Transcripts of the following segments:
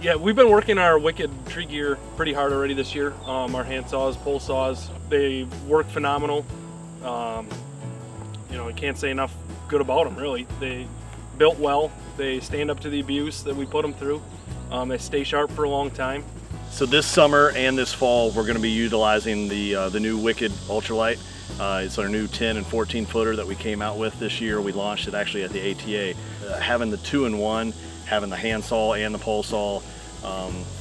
Yeah, we've been working our Wicked tree gear pretty hard already this year. Our hand saws, pole saws, they work phenomenal. You know, I can't say enough good about them, really. They built well, they stand up to the abuse that we put them through. They stay sharp for a long time. So this summer and this fall, we're going to be utilizing the new Wicked Ultralight. It's our new 10 and 14 footer that we came out with this year. We launched it actually at the ATA. Having the 2-in-1, having the handsaw and the pole saw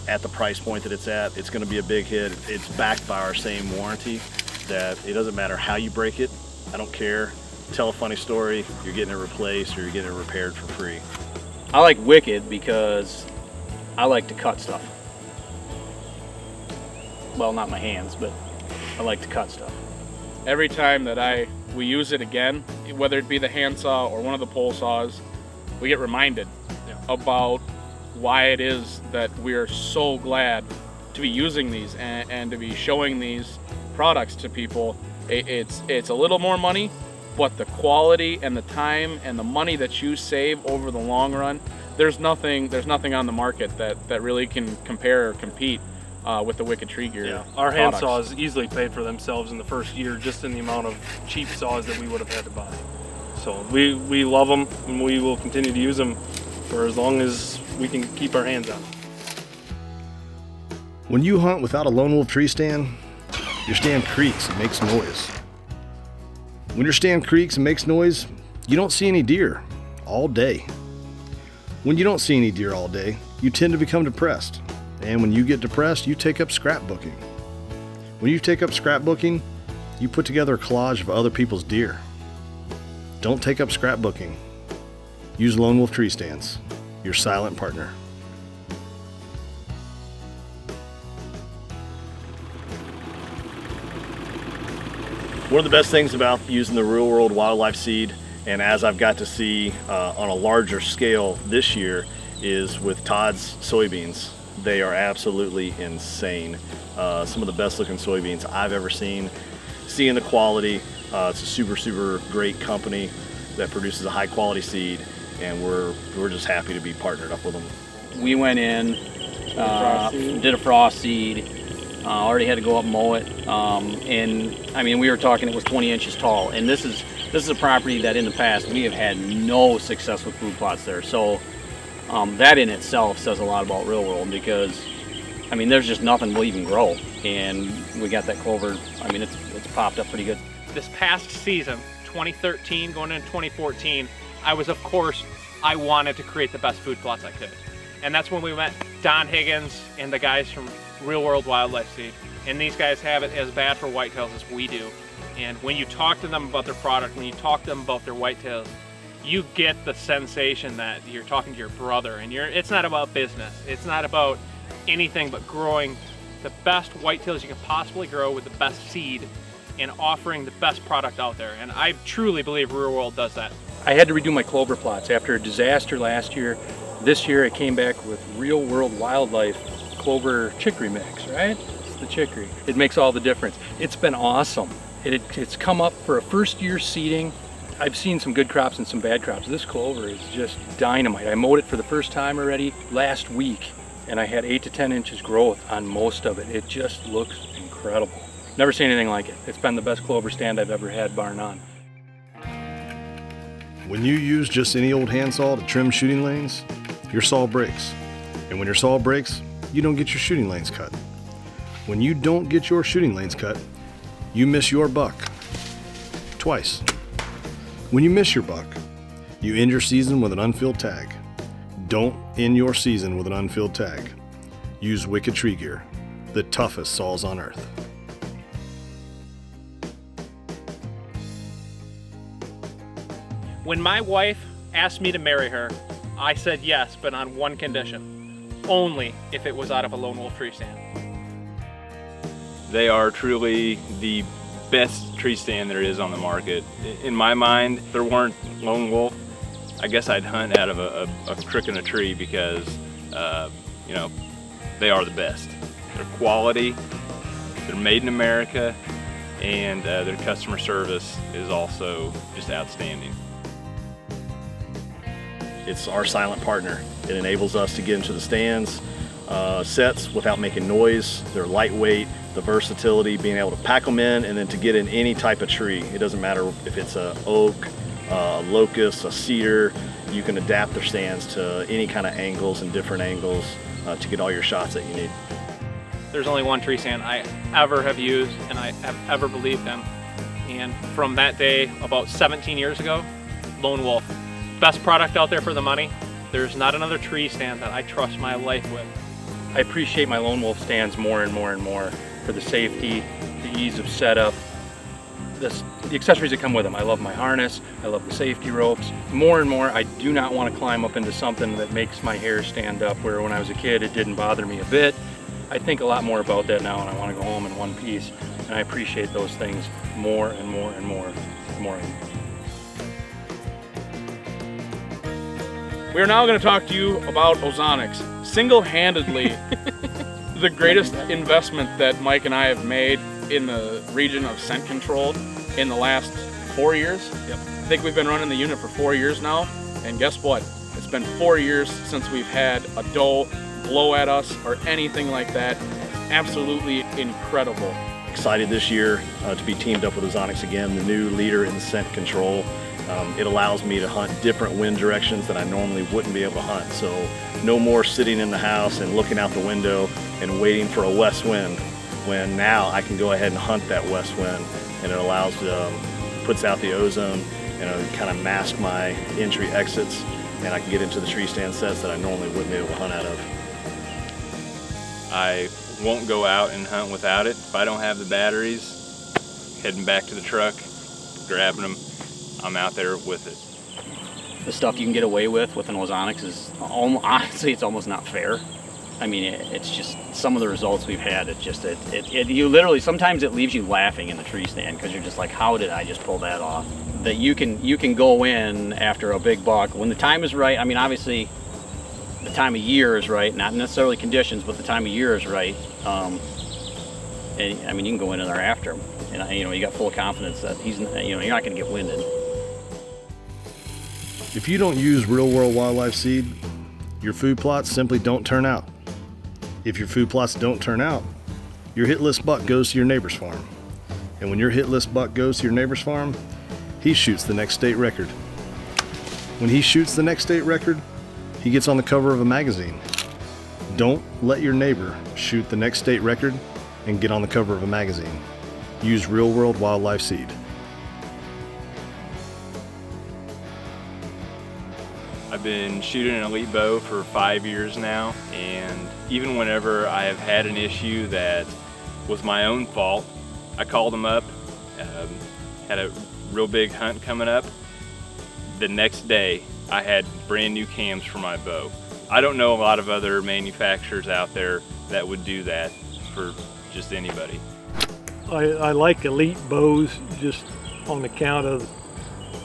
at the price point that it's at, it's going to be a big hit. It's backed by our same warranty that it doesn't matter how you break it. I don't care. Tell a funny story, you're getting it replaced or you're getting it repaired for free. I like Wicked because I like to cut stuff. Well, not my hands, but I like to cut stuff. Every time that we use it again, whether it be the handsaw or one of the pole saws, we get reminded about why it is that we are so glad to be using these and to be showing these products to people. It's a little more money, but the quality and the time and the money that you save over the long run, there's nothing on the market that really can compare or compete with the Wicked tree gear. Yeah, our hand saws easily paid for themselves in the first year just in the amount of cheap saws that we would have had to buy. So we love them and we will continue to use them for as long as we can keep our hands on them. When you hunt without a lone wolf tree stand, your stand creaks and makes noise. When your stand creaks and makes noise, you don't see any deer all day. When you don't see any deer all day, you tend to become depressed. And when you get depressed, you take up scrapbooking. When you take up scrapbooking, you put together a collage of other people's deer. Don't take up scrapbooking. Use Lone Wolf Tree Stands, your silent partner. One of the best things about using the Real World Wildlife seed, and as I've got to see on a larger scale this year, is with Todd's soybeans. They are absolutely insane. Some of the best looking soybeans I've ever seen. Seeing the quality, it's a super great company that produces a high quality seed, and we're just happy to be partnered up with them. We went in, did a frost seed, already had to go up and mow it, and I mean we were talking it was 20 inches tall, and this is a property that in the past we have had no success with food plots there. So that in itself says a lot about Real World, because I mean there's just nothing will even grow, and we got that clover. I mean it's popped up pretty good. This past season, 2013 going into 2014, I wanted to create the best food plots I could, and that's when we met Don Higgins and the guys from Real World Wildlife Seed, and these guys have it as bad for whitetails as we do. And when you talk to them about their product, when you talk to them about their whitetails, you get the sensation that you're talking to your brother, and it's not about business. It's not about anything but growing the best whitetails you can possibly grow with the best seed and offering the best product out there. And I truly believe Real World does that. I had to redo my clover plots after a disaster last year. This year I came back with Real World Wildlife clover chicory mix, right? It's the chicory. It makes all the difference. It's been awesome. It's come up for a first year seeding. I've seen some good crops and some bad crops. This clover is just dynamite. I mowed it for the first time already last week, and I had 8 to 10 inches growth on most of it. It just looks incredible. Never seen anything like it. It's been the best clover stand I've ever had, bar none. When you use just any old handsaw to trim shooting lanes, your saw breaks. And when your saw breaks, you don't get your shooting lanes cut. When you don't get your shooting lanes cut, you miss your buck. Twice. When you miss your buck, you end your season with an unfilled tag. Don't end your season with an unfilled tag. Use Wicked Tree Gear, the toughest saws on earth. When my wife asked me to marry her, I said yes, but on one condition. Only if it was out of a Lone Wolf tree stand. They are truly the best tree stand there is on the market. In my mind, if there weren't Lone Wolf, I guess I'd hunt out of a crick in a tree, because you know, they are the best. Their quality, they're made in America, and their customer service is also just outstanding. It's our silent partner. It enables us to get into the stands sets without making noise. They're lightweight, the versatility, being able to pack them in, and then to get in any type of tree. It doesn't matter if it's a oak, a locust, a cedar. You can adapt their stands to any kind of angles and different angles to get all your shots that you need. There's only one tree stand I ever have used and I have ever believed in. And from that day, about 17 years ago, Lone Wolf. Best product out there for the money. There's not another tree stand that I trust my life with. I appreciate my Lone Wolf stands more and more and more for the safety, the ease of setup, the accessories that come with them. I love my harness, I love the safety ropes. More and more, I do not want to climb up into something that makes my hair stand up, where when I was a kid it didn't bother me a bit. I think a lot more about that now, and I want to go home in one piece, and I appreciate those things more and more and more the more. We're now going to talk to you about Ozonics. Single-handedly, the greatest investment that Mike and I have made in the region of scent control in the last 4 years. Yep. I think we've been running the unit for 4 years now, and guess what? It's been 4 years since we've had a doe blow at us or anything like that. Absolutely incredible. Excited this year to be teamed up with Ozonics again, the new leader in scent control. It allows me to hunt different wind directions that I normally wouldn't be able to hunt. So no more sitting in the house and looking out the window and waiting for a west wind, when now I can go ahead and hunt that west wind, and it allows, puts out the ozone and it'll kind of mask my entry exits, and I can get into the tree stand sets that I normally wouldn't be able to hunt out of. I won't go out and hunt without it. If I don't have the batteries, heading back to the truck, grabbing them, I'm out there with it. The stuff you can get away with an Ozonics is honestly, it's almost not fair. I mean, it's just some of the results we've had. It's just you literally, sometimes it leaves you laughing in the tree stand, because you're just like, how did I just pull that off? That you can go in after a big buck when the time is right. I mean, obviously, the time of year is right, not necessarily conditions, but the time of year is right. And I mean, you can go in there after him, and you got full confidence that he's, you're not going to get winded. If you don't use Real World Wildlife Seed, your food plots simply don't turn out. If your food plots don't turn out, your hit list buck goes to your neighbor's farm. And when your hit list buck goes to your neighbor's farm, he shoots the next state record. When he shoots the next state record, he gets on the cover of a magazine. Don't let your neighbor shoot the next state record and get on the cover of a magazine. Use Real World Wildlife Seed. I've been shooting an elite bow for 5 years now, and even whenever I have had an issue that was my own fault, I called them up, had a real big hunt coming up. The next day, I had brand new cams for my bow. I don't know a lot of other manufacturers out there that would do that for just anybody. I like elite bows just on account of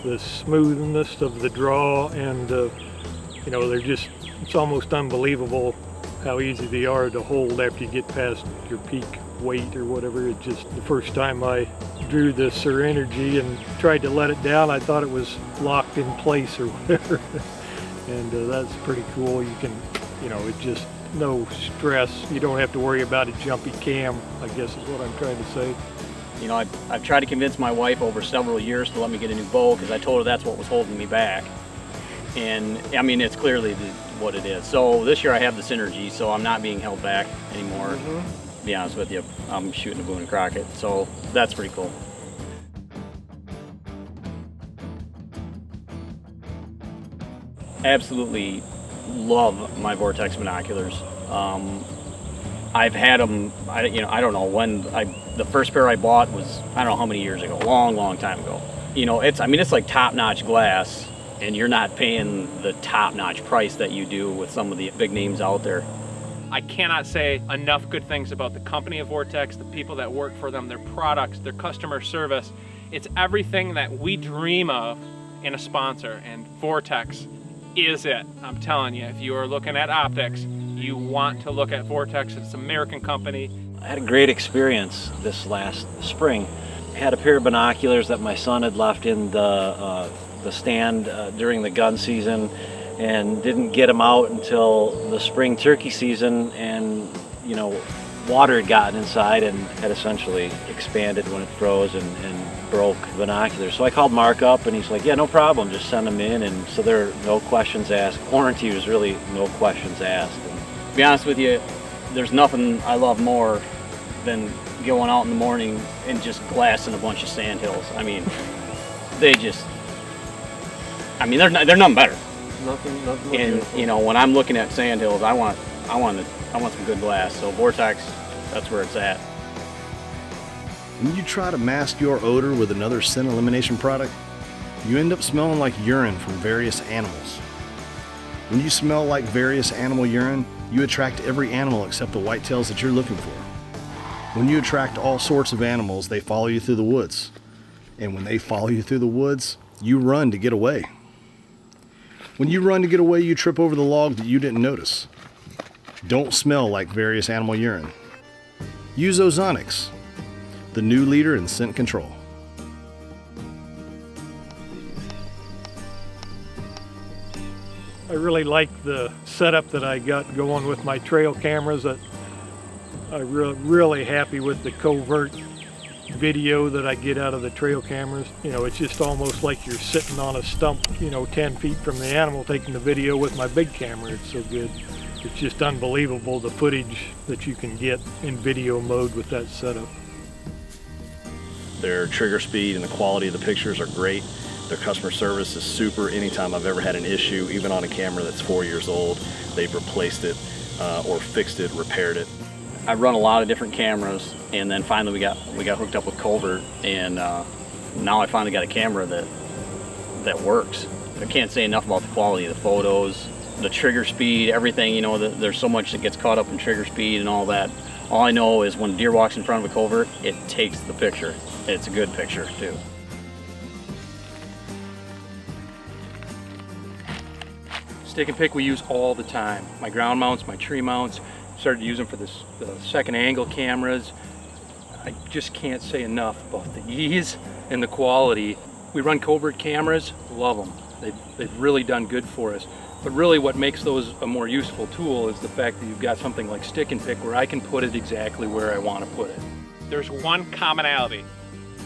the smoothness of the draw, and they're just, it's almost unbelievable how easy they are to hold after you get past your peak weight or whatever. It just, the first time I drew the Serenergy and tried to let it down, I thought it was locked in place or whatever. And that's pretty cool. You can, it just, no stress. You don't have to worry about a jumpy cam, I guess is what I'm trying to say. I've tried to convince my wife over several years to let me get a new bow, because I told her that's what was holding me back. And I mean, it's clearly what it is. So this year I have the Synergy, so I'm not being held back anymore. To be honest with you, I'm shooting a Boone and Crockett, so that's pretty cool. Absolutely love my Vortex binoculars. I've had them, I don't know when, the first pair I bought was, I don't know how many years ago, long time ago. It's like top-notch glass, and you're not paying the top-notch price that you do with some of the big names out there. I cannot say enough good things about the company of Vortex, the people that work for them, their products, their customer service. It's everything that we dream of in a sponsor, and Vortex is it. I'm telling you, if you are looking at optics, you want to look at Vortex. It's an American company. I had a great experience this last spring. I had a pair of binoculars that my son had left in the stand during the gun season. and didn't get them out until the spring turkey season, and you know, water had gotten inside and had essentially expanded when it froze and broke binoculars. So I called Mark up and he's like, yeah, no problem, just send them in. And so there are no questions asked. Warranty was really no questions asked. To be honest with you, there's nothing I love more than going out in the morning and just glassing a bunch of sand hills. I mean, they're nothing better. Nothing more And beautiful. you know, when I'm looking at sand hills, I want some good glass. So Vortex, that's where it's at. When you try to mask your odor with another scent elimination product, you end up smelling like urine from various animals. When you smell like various animal urine, you attract every animal except the whitetails that you're looking for. When you attract all sorts of animals, they follow you through the woods. And when they follow you through the woods, you run to get away. When you run to get away, you trip over the log that you didn't notice. Don't smell like various animal urine. Use Ozonics, the new leader in scent control. I really like the setup that I got going with my trail cameras. I'm really happy with the covert video that I get out of the trail cameras. You know, it's just almost like you're sitting on a stump, you know, 10 feet from the animal taking the video with my big camera. It's so good. It's just unbelievable, the footage that you can get in video mode with that setup. Their trigger speed and the quality of the pictures are great. Their customer service is super. Anytime I've ever had an issue, even on a camera that's 4 years old, they've replaced it or fixed it, repaired it. I run a lot of different cameras, and then finally we got hooked up with Covert, and now I finally got a camera that works. I can't say enough about the quality of the photos, the trigger speed, everything. You know, there's so much that gets caught up in trigger speed and all that. All I know is when a deer walks in front of a covert, it takes the picture. It's a good picture too. Stick and pick we use all the time. My ground mounts, my tree mounts, started to use them for the second angle cameras. I just can't say enough about the ease and the quality. We run Covert cameras, love them. They've really done good for us. But really what makes those a more useful tool is the fact that you've got something like stick and pick where I can put it exactly where I want to put it. There's one commonality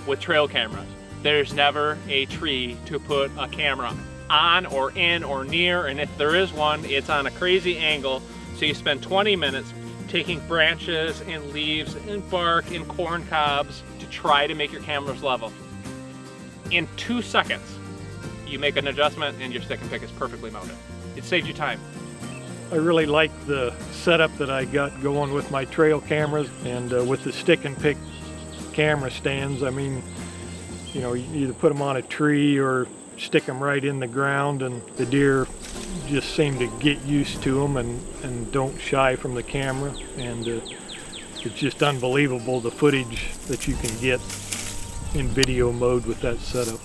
with trail cameras. There's never a tree to put a camera on or in or near, and if there is one, it's on a crazy angle. So you spend 20 minutes taking branches and leaves and bark and corn cobs to try to make your cameras level. In 2 seconds, you make an adjustment and your stick and pick is perfectly mounted. It saves you time. I really like the setup that I got going with my trail cameras and with the stick and pick camera stands. I mean, you know, you either put them on a tree or stick them right in the ground, and the deer just seem to get used to them and don't shy from the camera. And it's just unbelievable, the footage that you can get in video mode with that setup.